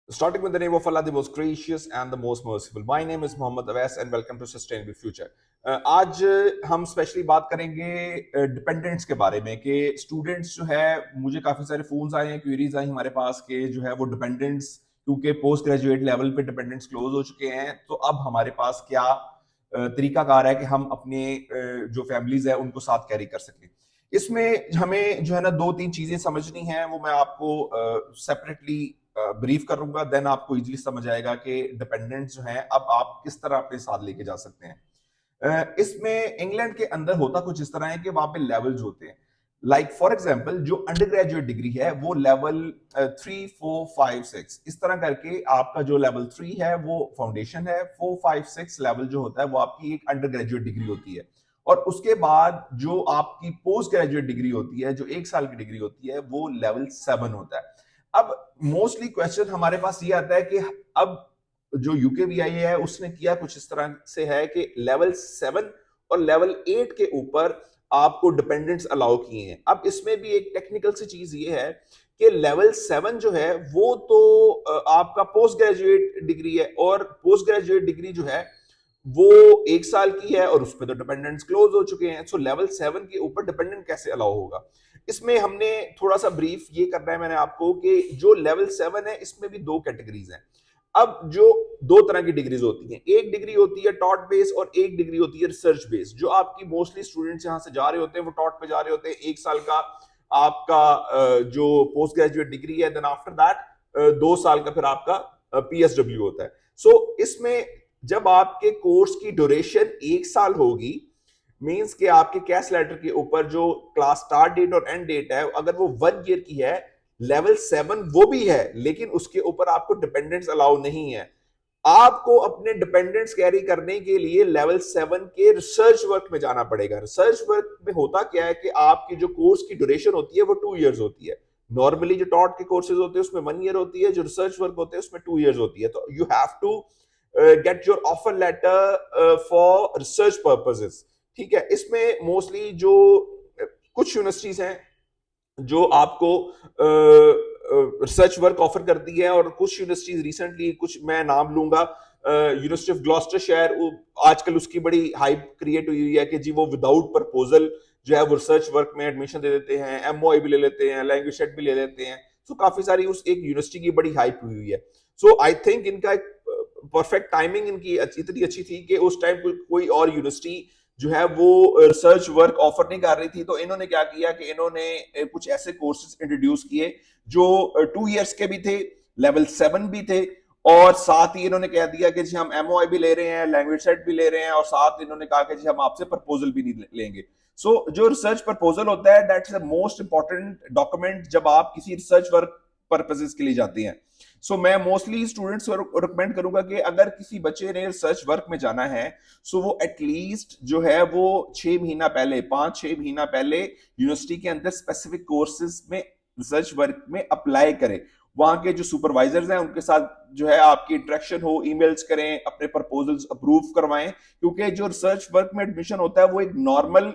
Starting with the name of Allah, the most gracious and the most merciful. My name is Mohammed Awais and welcome to Sustainable Future. आज हम specially बात करेंगे dependents के बारे में कि students जो है, मुझे काफ़ी सारे फ़ोन्स आए हैं, क्वेरीज आई हमारे पास के जो है वो डिपेंडेंट्स, क्योंकि पोस्ट ग्रेजुएट लेवल पे डिपेंडेंट्स क्लोज हो चुके हैं, तो अब हमारे पास क्या तरीकाकार है कि हम अपने जो फैमिलीज है उनको साथ कैरी कर सकें। इसमें हमें जो है ना दो तीन चीजें समझनी है, वो मैं आपको सेपरेटली ब्रीफ करूंगा, देन आपको इजीली समझ आएगा कि डिपेंडेंट्स जो हैं अब आप किस तरह अपने साथ लेके जा सकते हैं। इसमें इंग्लैंड के अंदर होता कुछ इस तरह है कि वहां पे लेवल्स होते हैं। लाइक फॉर एग्जांपल, जो अंडर ग्रेजुएट डिग्री है वो लेवल 3, 4, 5, 6 इस तरह करके, आपका जो लेवल 3 है वो फाउंडेशन है, 4, 5, 6 लेवल जो होता है वो आपकी एक अंडर ग्रेजुएट डिग्री होती है, और उसके बाद जो आपकी पोस्ट ग्रेजुएट डिग्री होती है, जो 1 साल की डिग्री होती है, वो लेवल 7 होता है। अब मोस्टली क्वेश्चन हमारे पास ये आता है कि अब जो यूकेवीआई है उसने किया कुछ इस तरह से है कि लेवल 7 और लेवल 8 के ऊपर आपको डिपेंडेंट्स अलाउ किए हैं। अब इसमें भी एक टेक्निकल सी चीज ये है कि लेवल 7 जो है वो तो आपका पोस्ट ग्रेजुएट डिग्री है, और पोस्ट ग्रेजुएट डिग्री जो है वो 1 साल की है, और उस पर तो डिपेंडेंट्स क्लोज हो चुके हैं। सो लेवल 7 के ऊपर डिपेंडेंट कैसे अलाउ होगा? इसमें हमने थोड़ा सा ब्रीफ ये करना है मैंने आपको कि जो लेवल 7 है इसमें भी दो कैटेगरीज हैं। अब जो दो तरह की डिग्रीज होती हैं, एक डिग्री होती है टॉट बेस और एक डिग्री होती है रिसर्च बेस। जो आपकी मोस्टली स्टूडेंट्स यहां से जा रहे होते हैं वो टॉट पे जा रहे होते हैं, 1 साल का आपका जो पोस्ट ग्रेजुएट डिग्री है, देन आफ्टर दैट 2 साल का फिर आपका पीएसडब्ल्यू होता है। सो इसमें जब आपके कोर्स की ड्यूरेशन 1 साल होगी, मींस कि आपके कैश लेटर के ऊपर जो क्लास स्टार्ट डेट और एंड डेट है, अगर वो 1 ईयर की है, लेवल 7 वो भी है, लेकिन उसके ऊपर आपको डिपेंडेंट्स अलाउ नहीं है। आपको अपने डिपेंडेंट्स कैरी करने के लिए लेवल 7 के रिसर्च वर्क में जाना पड़ेगा। रिसर्च वर्क में होता क्या है कि आपकी जो कोर्स की ड्यूरेशन होती है वो 2 इयर्स होती है। नॉर्मली जो टॉट के कोर्सेज होते हैं उसमें 1 ईयर होती है, जो रिसर्च वर्क होते हैं उसमें 2 इयर्स होती है। तो you have to get your offer letter for research purposes. ठीक है, इसमें मोस्टली जो कुछ यूनिवर्सिटीज हैं जो आपको रिसर्च वर्क ऑफर करती है, और कुछ यूनिवर्सिटीज रिसेंटली, कुछ मैं नाम लूंगा, यूनिवर्सिटी ऑफ ग्लॉस्टरशायर, आजकल उसकी बड़ी हाइप क्रिएट हुई है कि जी वो विदाउट प्रपोजल जो है वो रिसर्च वर्क में एडमिशन दे देते हैं, एमओआई भी ले लेते हैं, लैंग्वेज सेट भी ले लेते हैं। सो काफी सारी उस एक यूनिवर्सिटी की बड़ी हाइप हुई हुई है। सो आई थिंक इनका एक परफेक्ट टाइमिंग इनकी इतनी अच्छी थी कि उस टाइम कोई और यूनिवर्सिटी जो है वो रिसर्च वर्क ऑफर नहीं कर रही थी, तो इन्होंने क्या किया कि इन्होंने कुछ ऐसे कोर्सेज इंट्रोड्यूस किए जो 2 इयर्स के भी थे, लेवल 7 भी थे, और साथ ही इन्होंने कह दिया कि जी हम एमओआई भी ले रहे हैं, लैंग्वेज सेट भी ले रहे हैं, और साथ इन्होंने कहा कि जी हम आपसे प्रपोजल भी नहीं लेंगे। सो जो रिसर्च प्रपोजल होता है, that's the most important document जब आप किसी रिसर्च वर्क पर्पसेस के लिए जाते हैं। सो मैं मोस्टली स्टूडेंट्स को रिकमेंड करूंगा कि अगर किसी बच्चे ने रिसर्च वर्क में जाना है, सो वो एटलीस्ट जो है वो 6 महीना पहले, 5-6 महीना पहले यूनिवर्सिटी के अंदर स्पेसिफिक कोर्सेज में रिसर्च वर्क में अप्लाई करें। वहां के जो सुपरवाइजर्स हैं उनके साथ जो है आपकी इंटरेक्शन हो, ईमेल्स करें, अपने प्रपोजल्स अप्रूव करवाएं, क्योंकि जो रिसर्च वर्क में एडमिशन होता है वो एक नॉर्मल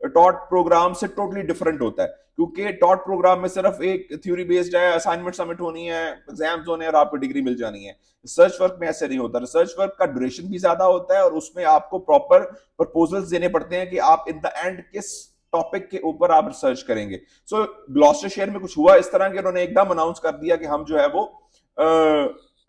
टॉट प्रोग्राम से टोटली डिफरेंट होता है, क्योंकि टॉट प्रोग्राम में सिर्फ एक थ्योरी बेस्ड है, असाइनमेंट सबमिट होनी है, एग्जाम्स होने हैं और आपको डिग्री मिल जानी है। रिसर्च वर्क में ऐसे नहीं होता। रिसर्च वर्क का ड्यूरेशन भी ज्यादा होता है, और उसमें आपको प्रॉपर प्रपोजल्स देने पड़ते हैं कि आप इन द एंड किस टॉपिक के ऊपर आप रिसर्च करेंगे। सो ग्लॉस्टरशायर में कुछ हुआ इस तरह के, उन्होंने एकदम अनाउंस कर दिया कि हम जो है वो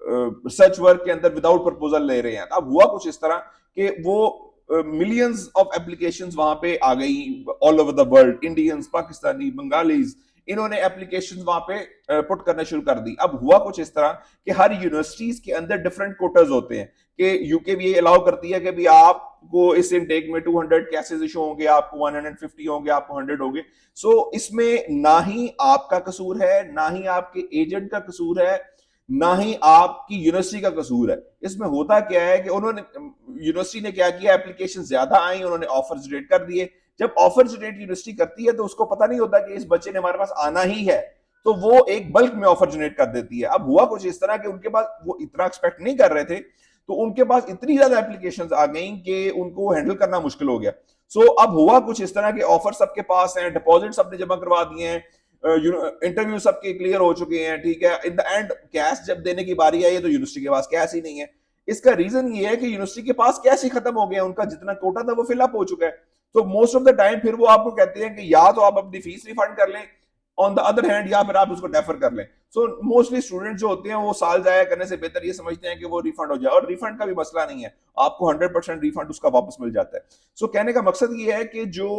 रिसर्च वर्क के अंदर विदाउट प्रपोजल ले रहे हैं। अब हुआ कुछ इस तरह कि वो मिलियंस ऑफ एप्लीकेशंस वहां पे आ गई all over the world, Indians, Pakistani, Bengalis, इन्होंने एप्लीकेशंस वहां पे पुट करना शुरू कर दी। अब हुआ कुछ इस तरह कि हर यूनिवर्सिटीज के अंदर डिफरेंट कोटाज होते हैं, कि यूकेवीए अलाउ करती है कि भी आपको इस इनटेक में 200 केसेस इशू होंगे, आपको 150 होंगे, आपको 100 होंगे। सो इसमें ना ही आपका कसूर है, ना ही आपके एजेंट का कसूर है, ना ही आपकी यूनिवर्सिटी का कसूर है। इसमें होता क्या है कि उन्होंने, यूनिवर्सिटी ने क्या किया, एप्लीकेशन ज्यादा आई, उन्होंने ऑफर जनरेट कर दिए। जब ऑफर जनरेट यूनिवर्सिटी करती है तो उसको पता नहीं होता कि इस बच्चे ने हमारे पास आना ही है, तो वो एक बल्क में ऑफर जनरेट कर देती है। अब हुआ कुछ इस तरह कि उनके पास, वो इतना एक्सपेक्ट नहीं कर रहे थे, तो उनके पास इतनी ज्यादा एप्लीकेशंस आ गई कि उनको हैंडल करना मुश्किल हो गया। सो अब हुआ कुछ इस तरह के, ऑफर सबके पास हैं, डिपॉजिट सबने जमा करवा दिए हैं, इंटरव्यू सबके क्लियर हो चुके हैं, ठीक है, इन द एंड कैश जब देने की बारी आई है तो यूनिवर्सिटी के पास कैश ही नहीं है। इसका रीजन ये है कि यूनिवर्सिटी के पास कैश ही खत्म हो गया, उनका जितना कोटा था वो फिलअप हो चुका है। तो मोस्ट ऑफ द टाइम फिर वो आपको कहते हैं कि या तो आप अपनी फीस रिफंड कर लें, ऑन द अदर हैंड, या फिर आप उसको डेफर कर लें। सो मोस्टली स्टूडेंट जो होते हैं वो साल जाया करने से बेहतर ये समझते हैं कि वो रिफंड हो जाए, और रिफंड का भी मसला नहीं है, आपको 100% रिफंड उसका वापस मिल जाता है। सो कहने का मकसद ये है कि जो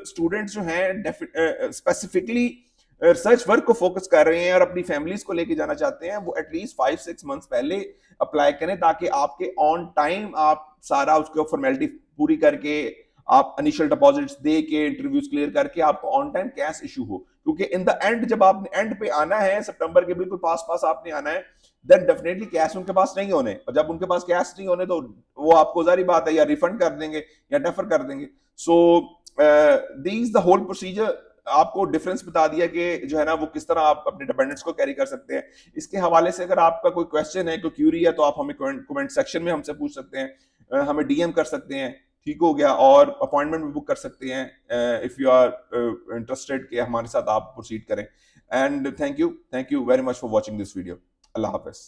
स्टूडेंट्स जो हैं स्पेसिफिकली रिसर्च वर्क को फोकस कर रहे हैं और अपनी फैमिलीज को लेके जाना चाहते हैं, वो एटलीस्ट 5-6 मंथ्स पहले अप्लाई करें, ताकि आपके ऑन टाइम आप सारा उसको फॉर्मेलिटी पूरी करके, आप इनिशियल डिपॉजिट्स दे के, इंटरव्यूज क्लियर करके आपको ऑन टाइम कैश इशू हो। क्योंकि इन द एंड जब आपने एंड पे आना है, सितंबर के बिल्कुल पास पास आपने आना है, देन डेफिनेटली कैश उनके पास नहीं होने, और जब उनके पास कैश नहीं होने तो वो आपको जारी बात है या रिफंड कर देंगे या डेफर कर देंगे। So these the whole procedure आपको डिफरेंस बता दिया कि जो है ना वो किस तरह आप अपने डिपेंडेंट्स को कैरी कर सकते हैं। इसके हवाले से अगर आपका कोई क्वेश्चन है, कोई क्यूरी है, तो आप हमें कमेंट सेक्शन में हमसे पूछ सकते हैं, हमें डीएम कर सकते हैं, ठीक हो गया, और अपॉइंटमेंट भी बुक कर सकते हैं इफ यू आर इंटरेस्टेड कि हमारे साथ आप प्रोसीड करें। And thank you very much for watching this video. Allah Hafiz.